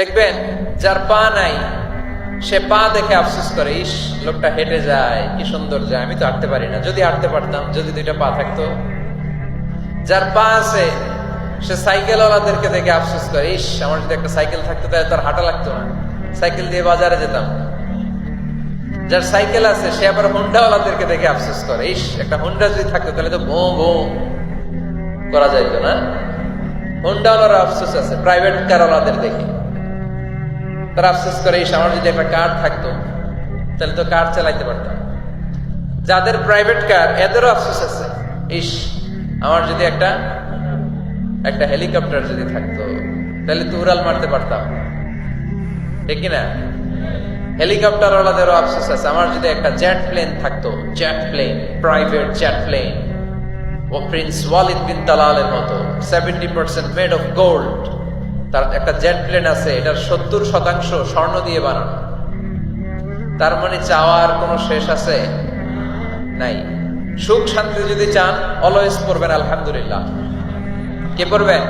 দেখবেন যার পা নাই সে পা দেখে আফসোস করে, ইস লোকটা হেঁটে যায়, কি সুন্দর যায়, আমি তো হাঁটতে পারি না, যদি হাঁটতে পারতাম, যদি দুইটা পা থাকতো। যার পা আছে সে সাইকেলওয়ালাদেরকে দেখে আফসোস করে, ইস আমার যদি একটা সাইকেল থাকতো তাহলে তার হাঁটা লাগতো না, সাইকেল দিয়ে বাজারে যেতাম। যার সাইকেল আছে সে আবার হুন্ডাওয়ালাদেরকে দেখে আফসোস করে, ইস একটা হুন্ডা যদি থাকতো তাহলে তো বো বো করা যাইতো না। হুন্ডাওয়ালার আফসোস আছে প্রাইভেট কারওয়ালাদের দেখে, তারা আফসোস করে, ইস আমার যদি একটা কার থাকতো তাহলে তো কার চালাইতে পারতাম। যাদের প্রাইভেট কার এদেরও আফসোস আছে, ইস আমার যদি একটা হেলিকপ্টার যদি থাকতো তাহলে তো উড়াল মারতে পারতাম, ঠিক কিনা? হেলিকপ্টার ওয়ালাদেরও আফসোস আছে, আমার যদি একটা জেট প্লেন থাকতো, jet plane, private jet plane, ও প্রিন্স ওয়ালিদ বিন তালালের মতো 70% মেড অফ গোল্ড, তার একটা জেট প্লেন আছে, এটার 70% স্বর্ণ দিয়ে বানানো। তার মানে চাওয়ার কোনো শেষ আছে নাই। সুখ শান্তি যদি চান অলওয়েজ পড়বেন আলহামদুলিল্লাহ। কে পড়বেন?